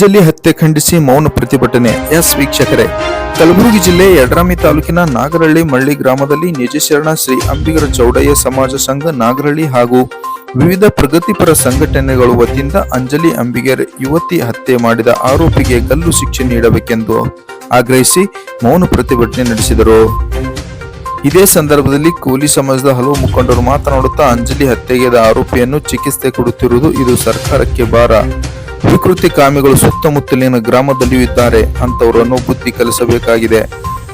ಅಂಜಲಿ ಹತ್ಯೆ ಖಂಡಿಸಿ ಮೌನ ಪ್ರತಿಭಟನೆ. ವೀಕ್ಷಕರೇ, ಕಲಬುರಗಿ ಜಿಲ್ಲೆ ಯಡ್ರಾಮಿ ತಾಲೂಕಿನ ನಾಗರಹಳ್ಳಿ ಮಳ್ಳಿ ಗ್ರಾಮದಲ್ಲಿ ನಿಜಶರಣ ಶ್ರೀ ಅಂಬಿಗರ ಚೌಡಯ್ಯ ಸಮಾಜ ಸಂಘ ನಾಗರಹಳ್ಳಿ ಹಾಗೂ ವಿವಿಧ ಪ್ರಗತಿಪರ ಸಂಘಟನೆಗಳ ವತಿಯಿಂದ ಅಂಜಲಿ ಅಂಬಿಗರ್ ಯುವತಿ ಹತ್ಯೆ ಮಾಡಿದ ಆರೋಪಿಗೆ ಗಲ್ಲು ಶಿಕ್ಷೆ ನೀಡಬೇಕೆಂದು ಆಗ್ರಹಿಸಿ ಮೌನ ಪ್ರತಿಭಟನೆ ನಡೆಸಿದರು. ಇದೇ ಸಂದರ್ಭದಲ್ಲಿ ಕೂಲಿ ಸಮಾಜದ ಹಲವು ಮುಖಂಡರು ಮಾತನಾಡುತ್ತಾ ಅಂಜಲಿ ಹತ್ಯೆಗೆದ ಆರೋಪಿಯನ್ನು ಚಿಕಿತ್ಸೆ ಕೊಡುತ್ತಿರುವುದು ಇದು ಸರ್ಕಾರಕ್ಕೆ ಭಾರ. ವಿಕೃತಿ ಕಾಮಿಗಳು ಸುತ್ತಮುತ್ತಲಿನ ಗ್ರಾಮದಲ್ಲಿಯೂ ಇದ್ದಾರೆ, ಅಂತವರನ್ನು ಬುದ್ಧಿ ಕಲಿಸಬೇಕಾಗಿದೆ.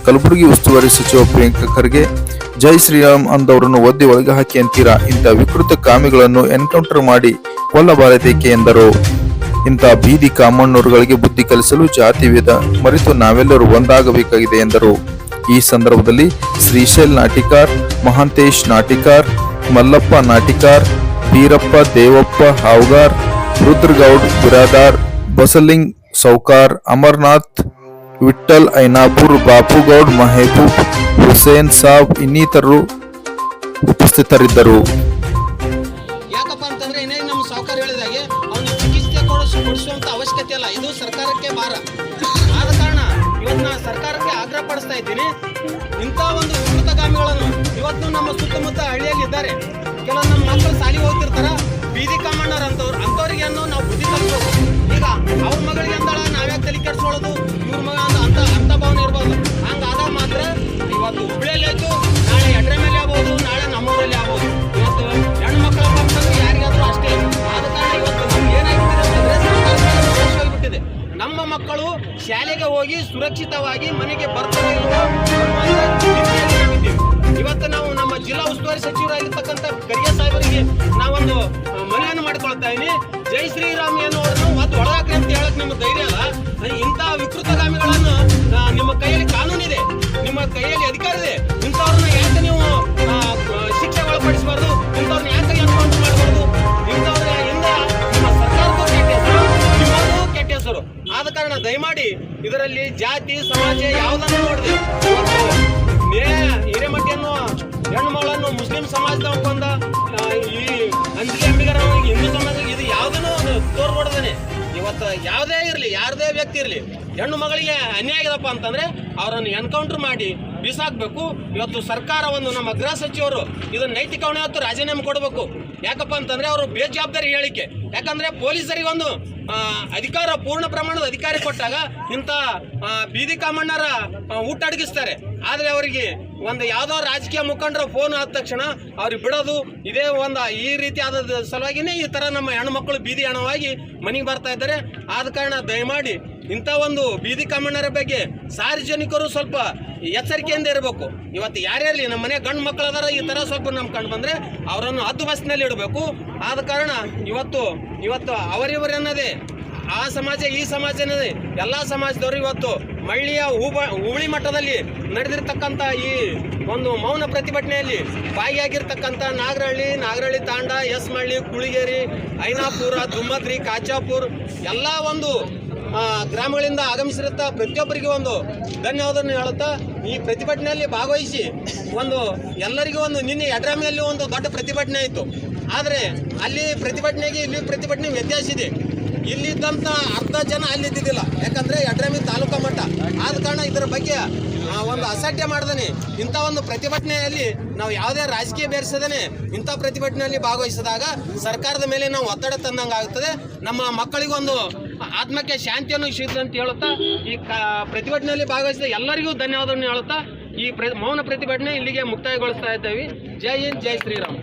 ಕಲಬುರಗಿ ಉಸ್ತುವಾರಿ ಸಚಿವ ಪ್ರಿಯಾಂಕ ಖರ್ಗೆ ಜೈ ಶ್ರೀರಾಮ್ ಅಂದವರನ್ನು ಒದ್ದೆ ಒಳಗೆ ಹಾಕಿ ಅಂತೀರಾ? ಇಂಥ ವಿಕೃತ ಕಾಮಿಗಳನ್ನು ಎನ್ಕೌಂಟರ್ ಮಾಡಿ ಕೊಲ್ಲಬಾರದೇಕೆ ಎಂದರು. ಇಂಥ ಬೀದಿ ಕಾಮಣ್ಣರುಗಳಿಗೆ ಬುದ್ಧಿ ಕಲಿಸಲು ಜಾತಿಭೇದ ಮರೆತು ನಾವೆಲ್ಲರೂ ಒಂದಾಗಬೇಕಾಗಿದೆ ಎಂದರು. ಈ ಸಂದರ್ಭದಲ್ಲಿ ಶ್ರೀಶೈಲ್ ನಾಟಿಕಾರ್, ಮಹಾಂತೇಶ್ ನಾಟಿಕಾರ್, ಮಲ್ಲಪ್ಪ ನಾಟಿಕಾರ್, ಬೀರಪ್ಪ ದೇವಪ್ಪ ಹಾವ್ಗಾರ್, ರುದ್ರಗೌಡ್ ಬಿರಾದಾರ್, ಬಸಲಿಂಗ್ ಸೌಕಾರ್, ಅಮರ್ನಾಥ್, ವಿಠಲ್ ಐನಾಪುರ್, ಬಾಪುಗೌಡ್, ಮೆಹಬೂಬ್ ಹುಸೇನ್ ಸಾಬ್ ಇನ್ನಿತರರು ಉಪಸ್ಥಿತರಿದ್ದರು. ಯಾಕಪ್ಪ ಅಂತಂದ್ರೆ ನಮ್ಮ ಸಾವುಕಾರ ಹೇಳಿದಾಗೆ ಅವನು ಚಿಕಿತ್ಸೆ ಕೊಡಿಸುವಂತ ಅವಶ್ಯಕತೆ ಇಲ್ಲ, ಇದು ಸರ್ಕಾರಕ್ಕೆ ಭಾರ. ಆದ ಕಾರಣ ಇವತ್ತು ನಾನು ಸರ್ಕಾರಕ್ಕೆ ಆಗ್ರಹ ಪಡಿಸ್ತಾ ಇದ್ದೀನಿ, ಇಂಥ ಒಂದು ವಿಕೃತಗಾಮಿಗಳನ್ನು ಇವತ್ತು ನಮ್ಮ ಸುತ್ತಮುತ್ತ ಹಳ್ಳಿಯಲ್ಲಿ ಇದ್ದಾರೆ. ಕೆಲವು ನಮ್ಮ ಮಕ್ಕಳು ಶಾಲೆಗೆ ಹೋಗ್ತಿರ್ತಾರ, ಬೀದಿ ಕಾಮಣ್ಣರು ಅಂಥವ್ರಿಗೆ ನಾವು ಬುದ್ಧಿ ಕಲಿಸ್ಬೇಕು. ಈಗ ಅವ್ರ ಮಗಳಿಗೆ ಅಂದಾಳ ನಾವ್ಯಾಕೆ ತಲೆ ಕೆಡಿಸ್ಕೊಳ್ಳೋದು, ಇವ್ರ ಮಗ ಅಂತ ಭಾವನೆ ಇರ್ಬೋದು. ಹಂಗಾದಾಗ ಮಾತ್ರ ಇವತ್ತು ಹುಬ್ಳಿಯಲ್ಲಿ ಆಯ್ತು, ನಾಳೆ ಯಡ್ರಾಮಿಯಲ್ಲಿ ಆಗ್ಬೋದು, ನಾಳೆ ನಮ್ಮೂರಲ್ಲಿ ಆಗ್ಬೋದು. ಇವತ್ತು ಹೆಣ್ಣು ಮಕ್ಕಳಪ್ಪ ಅಂತಂದ್ರೆ ಯಾರಿಗಾದ್ರೂ ಅಷ್ಟೇ. ಆದ ಕಾರಣ ಇವತ್ತು ನಮ್ಗೆ ಏನಾಗ್ತಿದೆ ಅಂತಂದ್ರೆ ಹೋಗ್ಬಿಟ್ಟಿದೆ. ನಮ್ಮ ಮಕ್ಕಳು ಶಾಲೆಗೆ ಹೋಗಿ ಸುರಕ್ಷಿತವಾಗಿ ಮನೆಗೆ ಬರ್ತಾರೆ ಇವತ್ತು ನಾವು ನಮ್ಮ ಜಿಲ್ಲಾ ಉಸ್ತುವಾರಿ ಸಚಿವರಾಗಿರ್ತಕ್ಕಂಥ ಖರ್ಗೆ ಸಾಹೇಬರಿಗೆ ನಾವೊಂದು ಮನವಿಯನ್ನು ಮಾಡಿಕೊಳ್ತಾ ಇದೀನಿ. ಜೈ ಶ್ರೀರಾಮ್ ಎನ್ನುವರನ್ನು ಮತ್ತೆ ಒಳಗಾಕ್ರಿ ಅಂತ ಹೇಳಕ್ ನಿಮ್ಮ ಧೈರ್ಯ ಅಲ್ಲ. ಇಂತಹ ವಿಕೃತಗಾಮಿಗಳನ್ನು ನಿಮ್ಮ ಕೈಯಲ್ಲಿ ಕಾನೂನಿದೆ, ನಿಮ್ಮ ಕೈಯಲ್ಲಿ ಅಧಿಕಾರ ಇದೆ. ಇಂಥವ್ರನ್ನ ಯಾಕೆ ನೀವು ಶಿಕ್ಷೆ ಒಳಪಡಿಸಬಾರ್ದು, ಇಂಥವ್ರನ್ನ ಯಾಕೆ ಎನ್ಕೌಂಟರ್ ಮಾಡಬಾರ್ದು? ಇಂಥವ್ರ ಇಂದ ನಿಮ್ಮ ಸರ್ಕಾರಕ್ಕೂ ಕೆಟ್ಟ ಹೆಸರು, ನಿಮ್ಮಗೂ ಕೆಟ್ಟ ಹೆಸರು. ಆದ ಕಾರಣ ದಯಮಾಡಿ ಇದರಲ್ಲಿ ಜಾತಿ ಸಮಾಜ ಯಾವುದನ್ನು ನೋಡಿದೆ ಹಿರೇಮಠ ಅನ್ನೋ ಹೆಣ್ಣು ಮಗಳನ್ನು ಮುಸ್ಲಿಂ ಸಮಾಜದವ ಕೊಂದ, ಈ ಅಂಜಲಿ ಅಂಬಿಗರ ಹಿಂದೂ ಸಮಾಜ, ಇದು ಯಾವುದನ್ನು ತೋರ್ಬಾರ್ದಾನೆ. ಇವತ್ತು ಯಾವುದೇ ಇರಲಿ, ಯಾರದೇ ವ್ಯಕ್ತಿ ಇರಲಿ, ಹೆಣ್ಣು ಮಗಳಿಗೆ ಅನ್ಯಾಯ ಆಗಿದಪ್ಪ ಅಂತಂದ್ರೆ ಅವರನ್ನು ಎನ್ಕೌಂಟರ್ ಮಾಡಿ ಬೀಸಾಕ್ಬೇಕು. ಇವತ್ತು ಸರ್ಕಾರ ಒಂದು ನಮ್ಮ ಗೃಹ ಸಚಿವರು ಇದನ್ನ ನೈತಿಕ ಹೊಣೆ ಹೊತ್ತು ರಾಜೀನಾಮೆ ಕೊಡಬೇಕು. ಯಾಕಪ್ಪ ಅಂತಂದ್ರೆ ಅವರು ಬೇಜವಾಬ್ದಾರಿ ಹೇಳಿಕೆ. ಯಾಕಂದ್ರೆ ಪೊಲೀಸರಿಗೆ ಒಂದು ಅಧಿಕಾರ, ಪೂರ್ಣ ಪ್ರಮಾಣದ ಅಧಿಕಾರ ಕೊಟ್ಟಾಗ ಇಂಥ ಬೀದಿ ಕಾಮಣ್ಣರ ಊಟ ಅಡಗಿಸ್ತಾರೆ. ಆದ್ರೆ ಅವರಿಗೆ ಒಂದು ಯಾವ್ದೋ ರಾಜಕೀಯ ಮುಖಂಡರ ಫೋನ್ ಆದ ತಕ್ಷಣ ಅವ್ರಿಗೆ ಬಿಡೋದು, ಇದೇ ಒಂದು ಈ ರೀತಿ ಆದ ಸಲುವಾಗಿನೇ ಈ ತರ ನಮ್ಮ ಹೆಣ್ಮಕ್ಳು ಬೀದಿ ಹಣವಾಗಿ ಮನೆಗೆ ಬರ್ತಾ ಇದ್ದಾರೆ. ಆದ ಕಾರಣ ದಯಮಾಡಿ ಇಂಥ ಒಂದು ಬೀದಿ ಕಾಮಣ್ಣರ ಬಗ್ಗೆ ಸಾರ್ವಜನಿಕರು ಸ್ವಲ್ಪ ಎಚ್ಚರಿಕೆಯಿಂದ ಇರಬೇಕು. ಇವತ್ತು ಯಾರ್ಯಾರಲ್ಲಿ ನಮ್ಮ ಮನೆ ಗಂಡು ಮಕ್ಕಳು ಅದಾರ ಈ ತರ ಸ್ವಲ್ಪ ನಮ್ ಕಂಡು ಬಂದ್ರೆ ಅವರನ್ನು ಹದ್ದು ಬಸ್ನಲ್ಲಿ ಇಡಬೇಕು. ಆದ ಕಾರಣ ಇವತ್ತು ಅವರಿವರನ್ನದೇ ಆ ಸಮಾಜ ಈ ಸಮಾಜ ಅನ್ನೋದೇ ಎಲ್ಲ ಸಮಾಜದವರು ಇವತ್ತು ಮಳ್ಳಿಯ ಹುಬ್ಳಿ ಮಟ್ಟದಲ್ಲಿ ನಡೆದಿರ್ತಕ್ಕಂಥ ಈ ಒಂದು ಮೌನ ಪ್ರತಿಭಟನೆಯಲ್ಲಿ ಭಾಗಿಯಾಗಿರ್ತಕ್ಕಂಥ ನಾಗರಹಳ್ಳಿ ತಾಂಡ, ಮಳ್ಳಿ, ಕುಳಿಗೇರಿ, ಐನಾಪುರ, ದುಮ್ಮತ್ರಿ, ಕಾಚಾಪುರ್ ಎಲ್ಲ ಒಂದು ಗ್ರಾಮಗಳಿಂದ ಆಗಮಿಸಿರುತ್ತ ಪ್ರತಿಯೊಬ್ಬರಿಗೆ ಒಂದು ಧನ್ಯವಾದವನ್ನು ಹೇಳುತ್ತಾ ಈ ಪ್ರತಿಭಟನೆಯಲ್ಲಿ ಭಾಗವಹಿಸಿ ಎಲ್ಲರಿಗೂ ನಿನ್ನೆ ಯಡ್ರಾಮಿಯಲ್ಲಿ ಒಂದು ದೊಡ್ಡ ಪ್ರತಿಭಟನೆ ಆಯಿತು. ಆದರೆ ಅಲ್ಲಿ ಪ್ರತಿಭಟನೆಗೆ ಇಲ್ಲಿ ಪ್ರತಿಭಟನೆ ವ್ಯತ್ಯಾಸ ಇದೆ. ಇಲ್ಲಿದ್ದಂಥ ಅರ್ಧ ಜನ ಅಲ್ಲಿದ್ದಿದ್ದಿಲ್ಲ, ಯಾಕಂದರೆ ಯಡ್ರಾಮಿ ತಾಲೂಕಾ ಮಟ್ಟ. ಆದ ಕಾರಣ ಇದರ ಬಗ್ಗೆ ಒಂದು ಅಸಡ್ಡೆ ಮಾಡ್ದೇನೆ ಇಂಥ ಒಂದು ಪ್ರತಿಭಟನೆಯಲ್ಲಿ ನಾವು ಯಾವುದೇ ರಾಜಕೀಯ ಬೇರಿಸದೇನೆ ಇಂಥ ಪ್ರತಿಭಟನೆಯಲ್ಲಿ ಭಾಗವಹಿಸಿದಾಗ ಸರ್ಕಾರದ ಮೇಲೆ ನಾವು ಒತ್ತಡ ತಂದಂಗೆ ಆಗುತ್ತದೆ. ನಮ್ಮ ಮಕ್ಕಳಿಗೊಂದು ಆತ್ಮಕ್ಕೆ ಶಾಂತಿಯನ್ನು ಸಿಗುತ್ತೆ ಅಂತ ಹೇಳುತ್ತಾ ಈ ಪ್ರತಿಭಟನೆಯಲ್ಲಿ ಭಾಗವಹಿಸಿದ ಎಲ್ಲರಿಗೂ ಧನ್ಯವಾದವನ್ನು ಹೇಳುತ್ತಾ ಈ ಮೌನ ಪ್ರತಿಭಟನೆ ಇಲ್ಲಿಗೆ ಮುಕ್ತಾಯಗೊಳಿಸ್ತಾ ಇದ್ದೇವೆ. ಜೈ ಹಿಂದ್, ಜೈ ಶ್ರೀರಾಮ್.